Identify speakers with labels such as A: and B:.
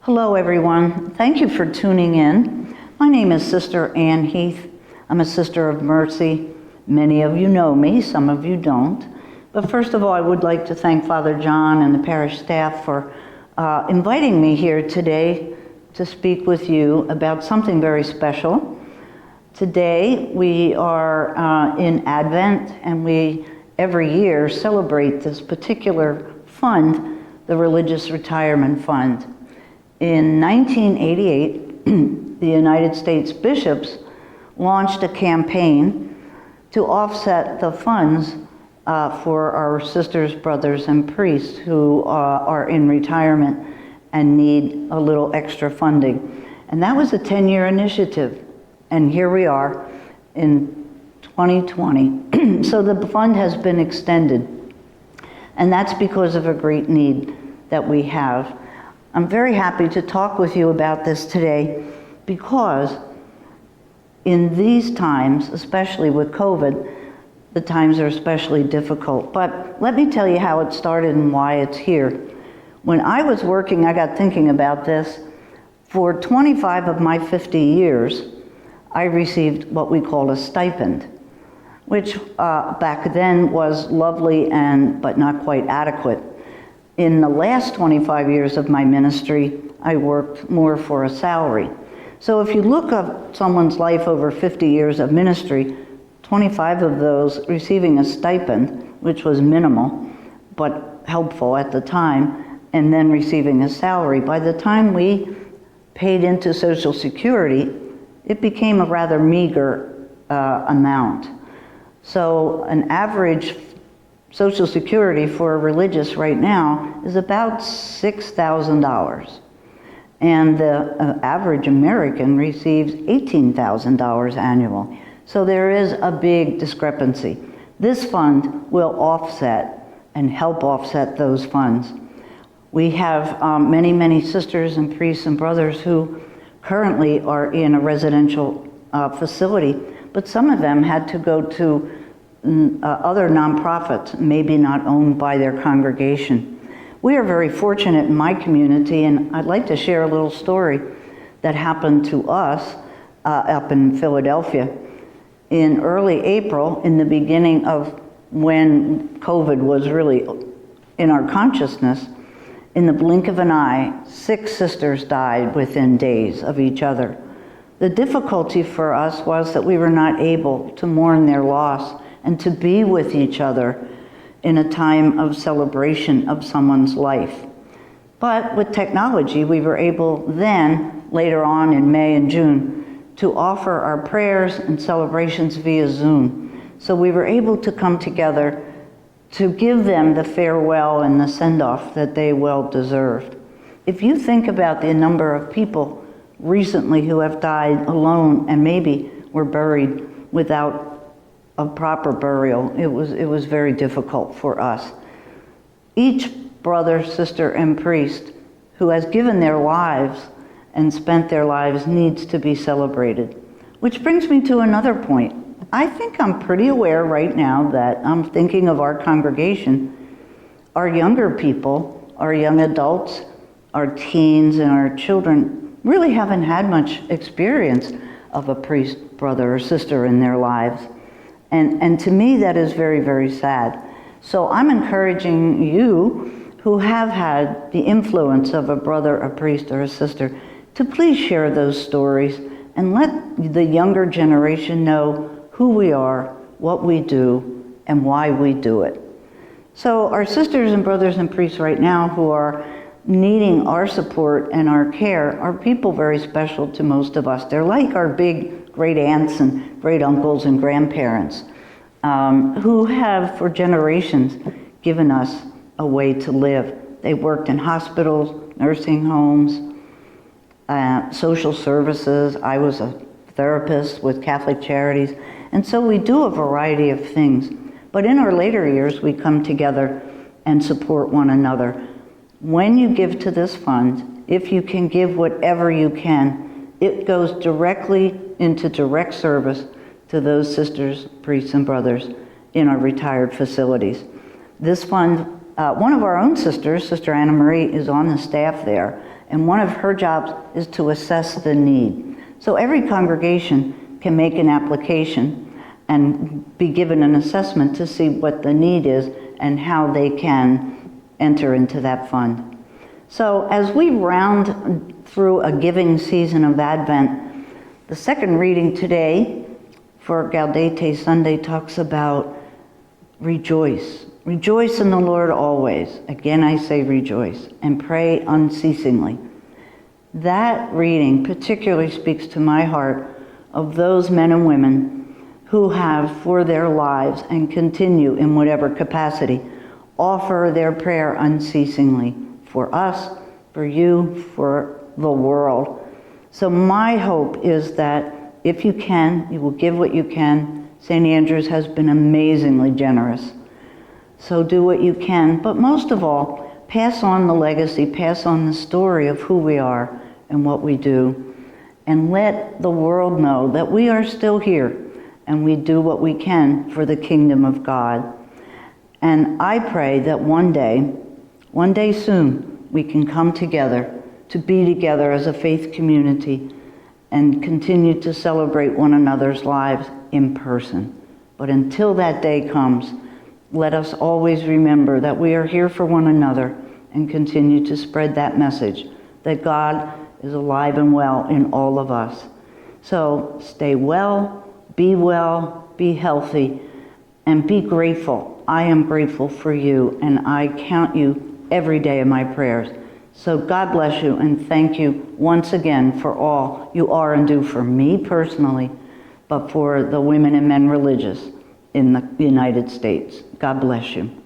A: Hello everyone, thank you for tuning in. My name is Sister Anne Heath. I'm a Sister of Mercy. Many of you know me, some of you don't. But first of all, I would like to thank Father John and the parish staff for inviting me here today to speak with you about something very special. Today we are in Advent, and we every year celebrate this particular fund, the Religious Retirement Fund. In 1988, the United States bishops launched a campaign to offset the funds for our sisters, brothers, and priests who are in retirement and need a little extra funding. And that was a 10-year initiative. And here we are in 2020. So the fund has been extended. And that's because of a great need that we have. I'm very happy to talk with you about this today because in these times, especially with COVID, the times are especially difficult. But let me tell you how it started and why it's here. When I was working, I got thinking about this. For 25 of my 50 years, I received what we call a stipend, which back then was lovely but not quite adequate. In the last 25 years of my ministry, I worked more for a salary. So if you look at someone's life over 50 years of ministry, 25 of those receiving a stipend, which was minimal, but helpful at the time, and then receiving a salary. By the time we paid into Social Security, it became a rather meager amount. So an average Social Security for a religious right now is about $6,000. And the average American receives $18,000 annually. So there is a big discrepancy. This fund will offset and help offset those funds. We have many, many sisters and priests and brothers who currently are in a residential facility, but some of them had to go to other nonprofits, maybe not owned by their congregation. We are very fortunate in my community, and I'd like to share a little story that happened to us up in Philadelphia. In early April, in the beginning of when COVID was really in our consciousness, in the blink of an eye, 6 sisters died within days of each other. The difficulty for us was that we were not able to mourn their loss and to be with each other in a time of celebration of someone's life. But with technology, we were able then, later on in May and June, to offer our prayers and celebrations via Zoom. So we were able to come together to give them the farewell and the send-off that they well deserved. If you think about the number of people recently who have died alone and maybe were buried without a proper burial, it was very difficult for us. Each brother, sister, and priest who has given their lives and spent their lives needs to be celebrated. Which brings me to another point. I think I'm pretty aware right now that I'm thinking of our congregation. Our younger people, our young adults, our teens, and our children really haven't had much experience of a priest, brother, or sister in their lives. And to me, that is very, very sad. So I'm encouraging you who have had the influence of a brother, a priest, or a sister to please share those stories and let the younger generation know who we are, what we do, and why we do it. So our sisters and brothers and priests right now who are needing our support and our care are people very special to most of us. They're like our big great aunts and great uncles and grandparents who have for generations given us a way to live. They worked in hospitals, nursing homes, social services. I was a therapist with Catholic Charities. And so we do a variety of things. But in our later years, we come together and support one another. When you give to this fund, if you can give whatever you can, it goes directly into direct service to those sisters, priests, and brothers in our retired facilities. This fund, one of our own sisters, Sister Anne is on the staff there, and one of her jobs is to assess the need. So every congregation can make an application and be given an assessment to see what the need is and how they can enter into that fund. So as we round through a giving season of Advent, the second reading today for Gaudete Sunday talks about rejoice. Rejoice in the Lord always. Again, I say rejoice, and pray unceasingly. That reading particularly speaks to my heart of those men and women who have, for their lives and continue in whatever capacity, offer their prayer unceasingly for us, for you, for the world. So my hope is that if you can, you will give what you can. St. Andrew's has been amazingly generous. So do what you can, but most of all, pass on the legacy, pass on the story of who we are and what we do, and let the world know that we are still here and we do what we can for the kingdom of God. And I pray that one day soon, we can come together to be together as a faith community and continue to celebrate one another's lives in person. But until that day comes, let us always remember that we are here for one another and continue to spread that message that God is alive and well in all of us. So stay well, be healthy, and be grateful. I am grateful for you, and I count you every day in my prayers. So God bless you, and thank you once again for all you are and do for me personally, but for the women and men religious in the United States. God bless you.